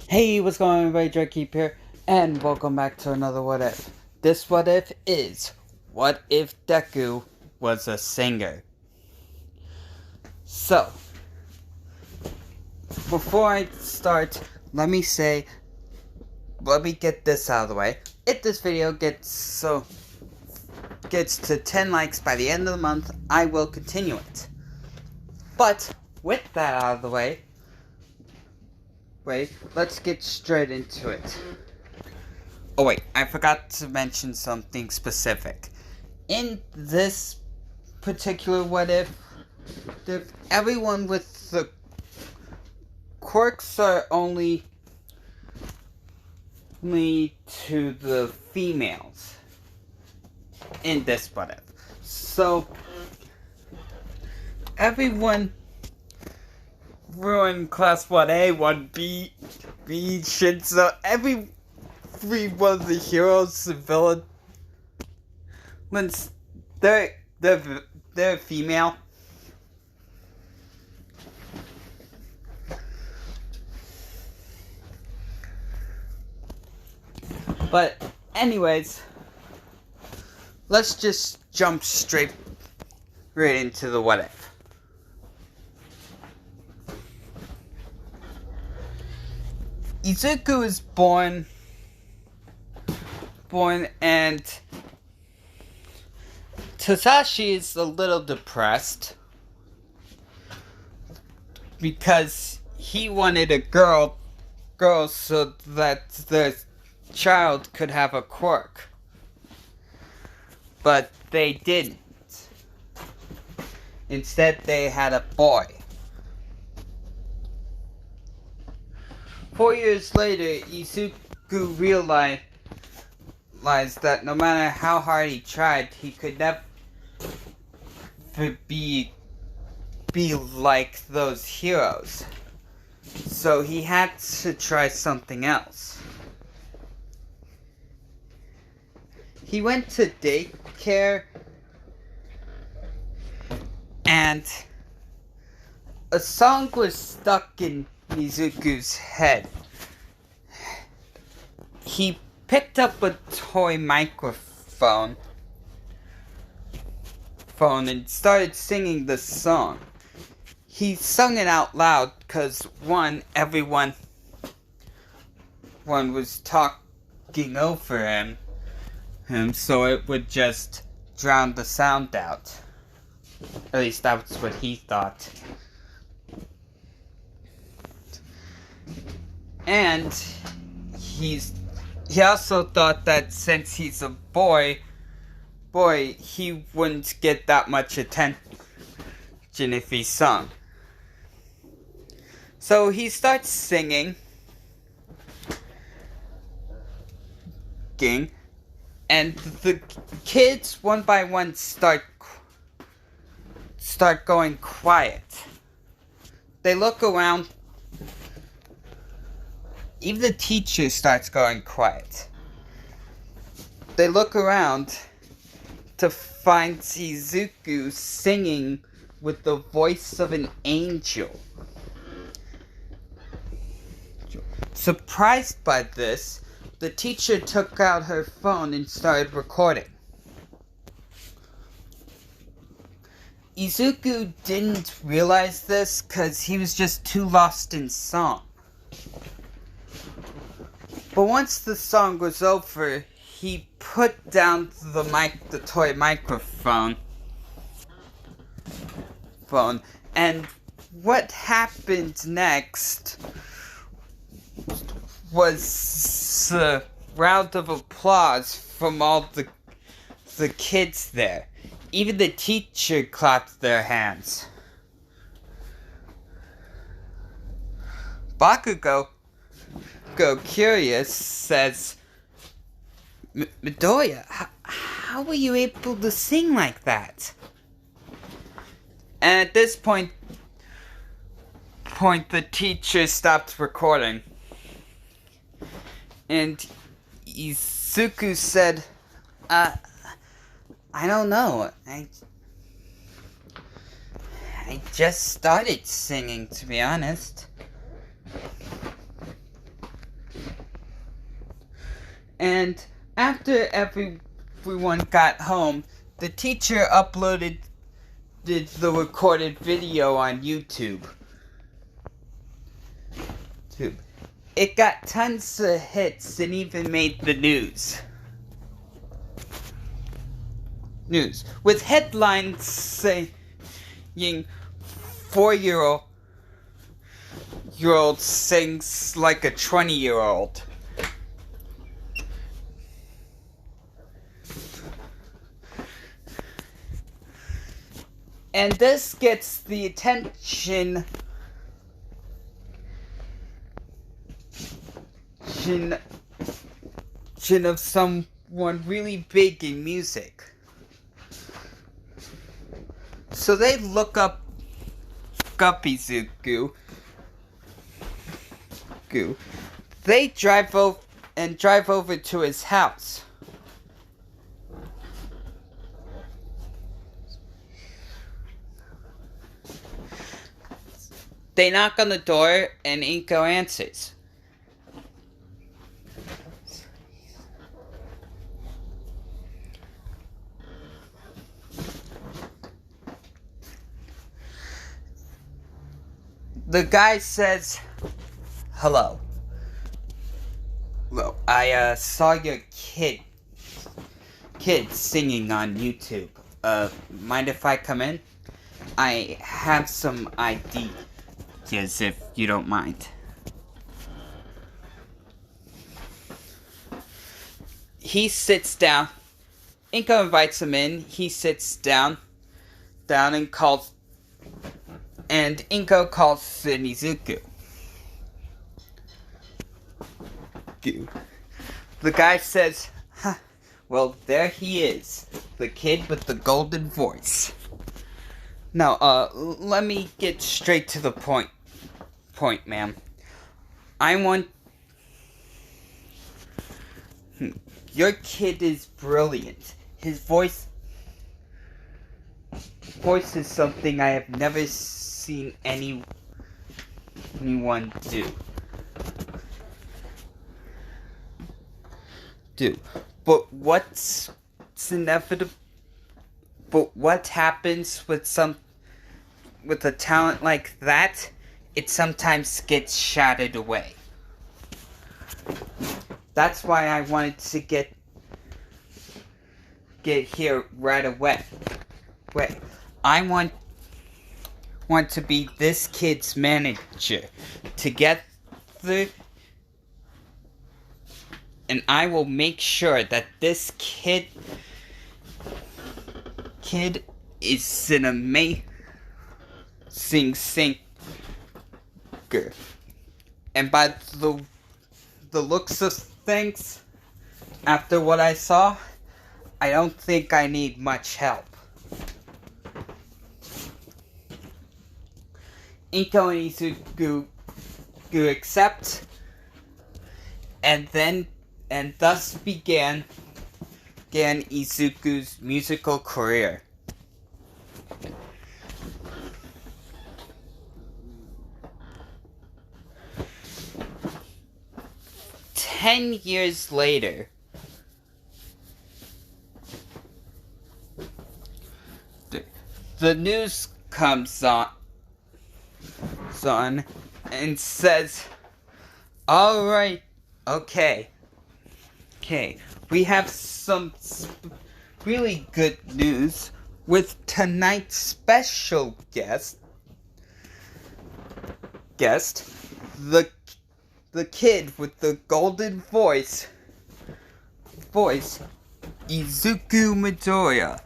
Hey, what's going on, everybody? Drake here, and welcome back to another What If. This What If is, what if Deku was a singer? So, before I start, let me get this out of the way. If this video gets to 10 likes by the end of the month, I will continue it. But, with that out of the way, let's get straight into it. Oh wait, I forgot to mention something specific. In this particular what if, everyone with the quirks are only to the females in this what if. So everyone in class 1A, 1B, Shinzo, every one of the heroes and villains, they're female. But anyways, let's just jump straight into the what if. Izuku is born and Tasashi is a little depressed because he wanted a girl so that the child could have a quirk, but they didn't. Instead, they had a boy. 4 years later, Izuku realized that no matter how hard he tried, he could never be like those heroes. So he had to try something else. He went to daycare, and a song was stuck in Izuku's head. He picked up a toy microphone and started singing the song. He sung it out loud because everyone was talking over him, so it would just drown the sound out. At least that's what he thought. And he also thought that since he's a boy, he wouldn't get that much attention if he sung. So he starts singing, and the kids one by one start going quiet. They look around. Even the teacher starts going quiet. They look around to find Izuku singing with the voice of an angel. Surprised by this, the teacher took out her phone and started recording. Izuku didn't realize this because he was just too lost in song. But once the song was over, he put down the toy microphone. And what happened next was a round of applause from all the kids there. Even the teacher clapped their hands. Bakugo, curious, says, Midoriya, how were you able to sing like that? And at this point the teacher stopped recording. And Izuku said, I don't know. I just started singing, to be honest. And after everyone got home, the teacher uploaded the recorded video on YouTube. It got tons of hits and even made the news. With headlines saying 4-year-old sings like a 20-year-old. And this gets the attention of someone really big in music. So they look up Izuku. They drive over to his house. They knock on the door and Inko answers. The guy says, "Hello. Well, I saw your kid singing on YouTube. Mind if I come in? I have some ideas, if you don't mind." He sits down. Inko invites him in. He sits down and calls. And Inko calls Izuku. The guy says, "Huh, well, there he is. The kid with the golden voice." Now, let me get straight to the point, ma'am. I want... Your kid is brilliant. His voice is something I have never seen anyone do. But what's inevitable? But what happens with a talent like that? It sometimes gets shattered away. That's why I wanted to get here right away. I want to be this kid's manager together, and I will make sure that this kid is an amazing singer. And by the looks of things, after what I saw, I don't think I need much help. Inko and Izuku accept, and thus began Izuku's musical career. Ten years later, the news comes on and says, "All right, okay, we have some really good news with tonight's special guest, the kid with the golden voice, Izuku Midoriya.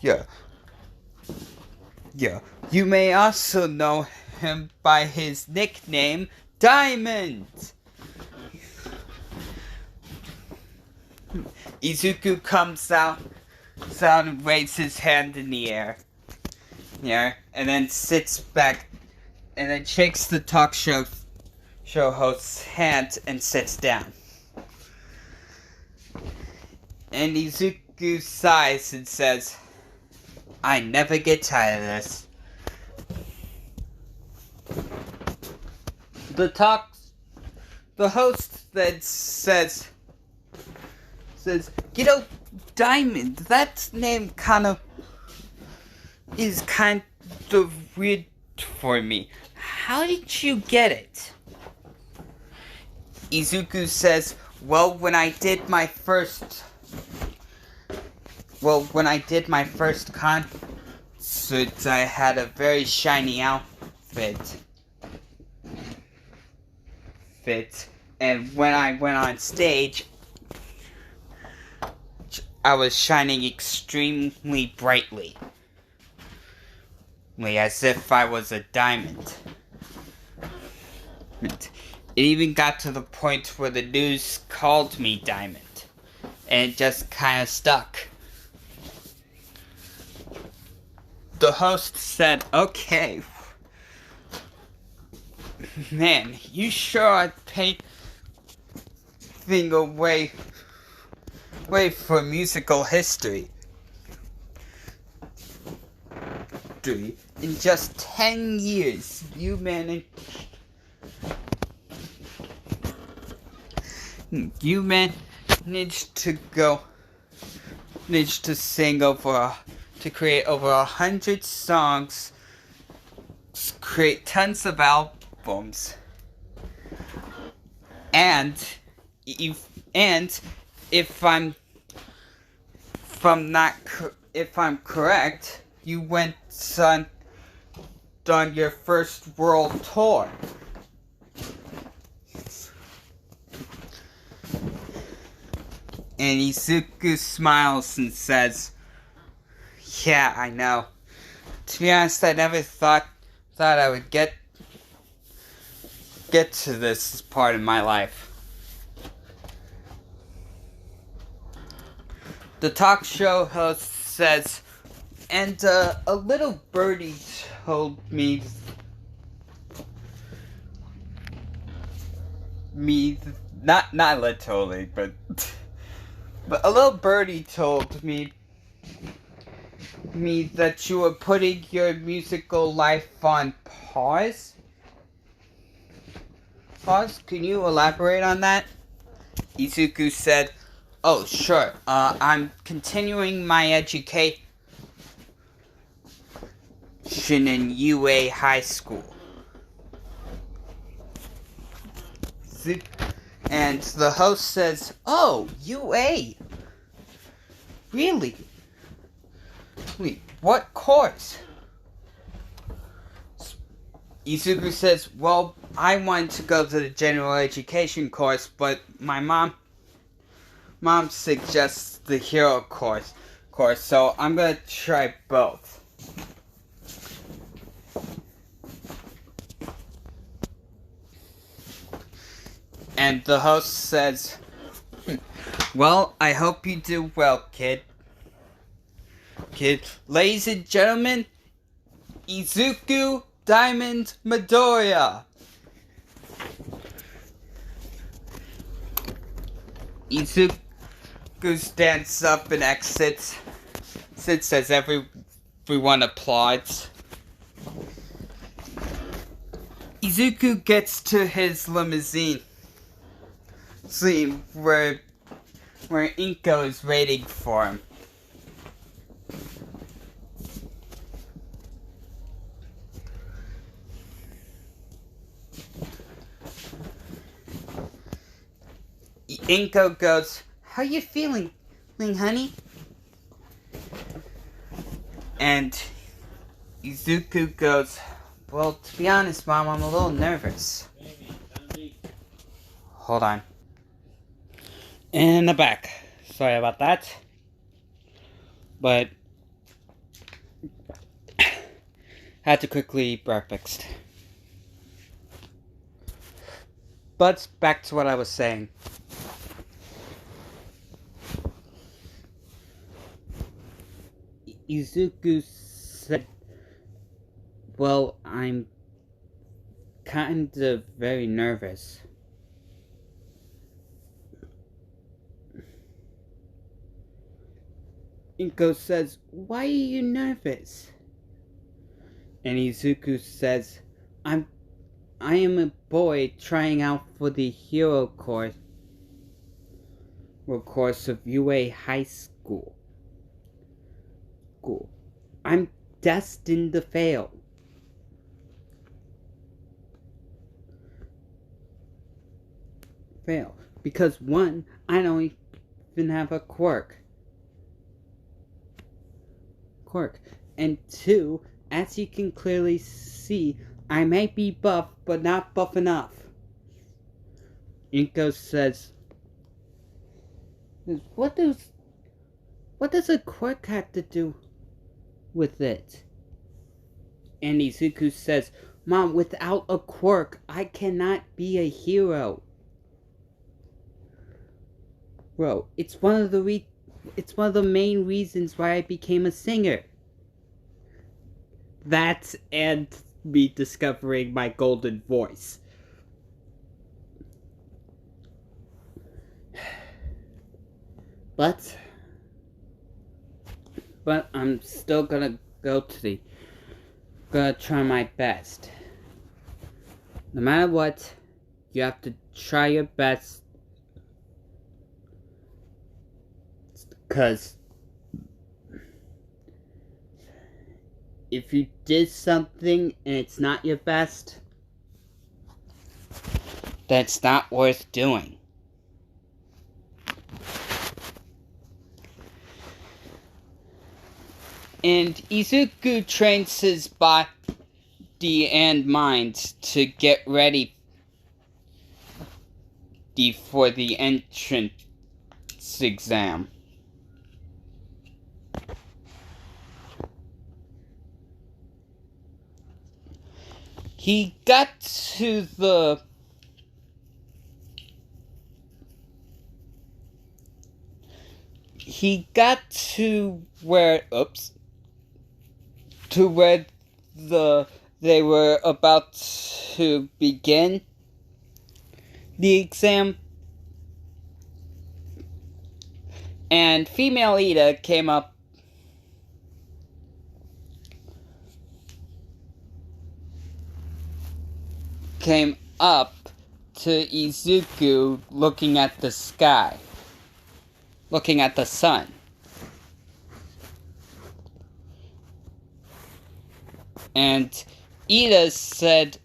Yeah. You may also know him by his nickname, Diamond." Izuku comes out and waves his hand in the air. Yeah, and then sits back, and then shakes the talk show host's hand and sits down. And Izuku sighs and says, "I never get tired of this." The host then says, says, Diamond, that name is kind of weird for me. How did you get it? Izuku says, when I did my first concert, I had a very shiny outfit. And when I went on stage, I was shining extremely brightly, as if I was a diamond. It even got to the point where the news called me Diamond, and it just kind of stuck. The host said, "Okay, man, you sure are paving away for musical history. In just 10 years, you managed to sing to create over 100 songs, create tons of albums, and if I'm correct, you went on your first world tour." And Izuku smiles and says, "Yeah, I know. To be honest, I never thought I would get to this part in my life." The talk show host says, "And a little birdie told me not literally, but a little birdie told me that you were putting your musical life on pause. Can you elaborate on that?" Izuku said, "Oh, sure. I'm continuing my education in UA High School." And the host says, "Oh, UA. Really? Wait, what course?" Izuku says, "I wanted to go to the general education course, but my mom suggests the hero course, so I'm gonna try both." And the host says, "I hope you do well, kid. Ladies and gentlemen, Izuku Diamond Midoriya." Izuku stands up and exits as everyone applauds. Izuku gets to his limousine where Inko is waiting for him. Inko goes, "How you feeling, honey?" And Izuku goes, "To be honest, Mom, I'm a little nervous." Hold on. In the back. Sorry about that. But had to quickly eat breakfast. But back to what I was saying. Izuku said, I'm kind of very nervous." Inko says, "Why are you nervous?" And Izuku says, I am a boy trying out for the hero course. course of UA High School. I'm destined to fail. Because one, I don't even have a quirk. And two, as you can clearly see, I may be buff, but not buff enough. Inko says, what does a quirk have to do with it? And Izuku says, Mom, without a quirk, I cannot be a hero. Bro, it's one of the main reasons why I became a singer. That and me discovering my golden voice. But I'm still gonna gonna try my best. No matter what, you have to try your best. Because if you did something and it's not your best, that's not worth doing. And Izuku trains his body and mind to get ready for the entrance exam. He got to where they were about to begin the exam, and female Ida came up to Izuku, looking at the sky, looking at the sun. And Ida said,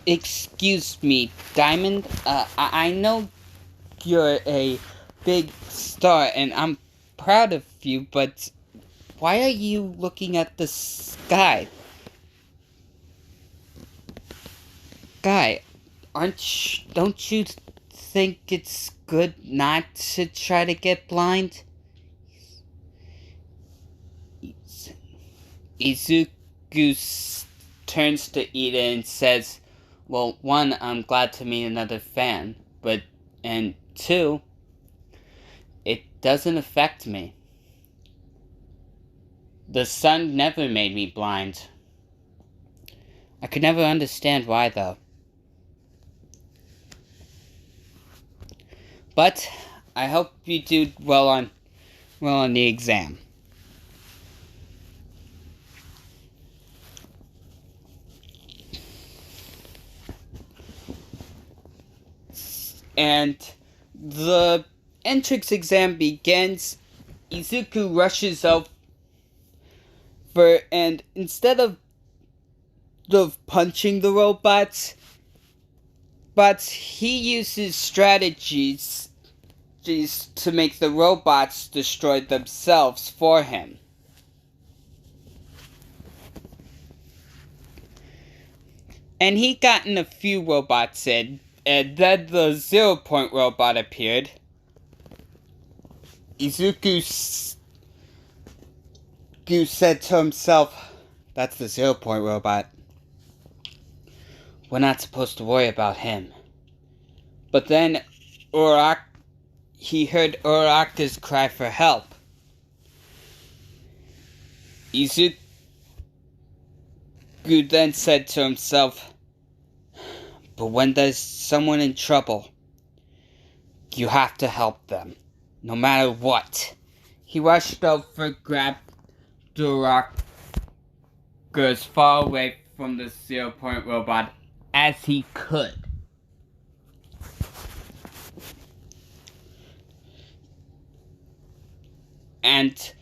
excuse me, Diamond, I know you're a big star and I'm proud of you, but why are you looking at the sky? Guy, don't you think it's good not to try to get blind? Izuku turns to Ida and says, well, one, I'm glad to meet another fan, and two, it doesn't affect me. The sun never made me blind. I could never understand why, though. But I hope you do well on the exam. And the entrance exam begins. Izuku rushes over, and instead of punching the robots, but he uses strategies to make the robots destroy themselves for him. And he gotten a few robots in, and then the 0 Point robot appeared. Izuku said to himself, that's the 0 Point robot. We're not supposed to worry about him. But then he heard Uraraka's cry for help. Izuku then said to himself, but when there's someone in trouble, you have to help them, no matter what. He rushed over, grabbed Uraraka as far away from the 0 Point robot as he could. And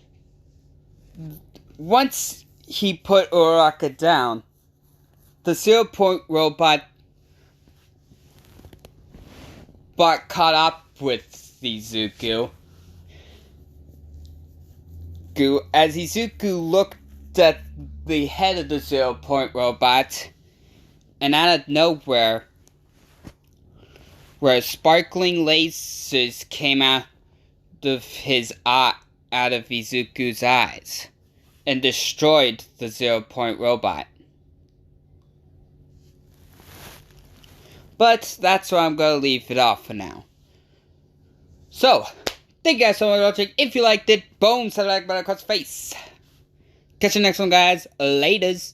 once he put Uraraka down, the 0-point robot caught up with Izuku. As Izuku looked at the head of the 0-point robot, and out of nowhere, where sparkling lasers came out of Izuku's eyes, and destroyed the 0-point robot. But that's where I'm going to leave it off for now. So, thank you guys so much for watching. If you liked it, boom, set a like button across the face. Catch you next one, guys. Laters.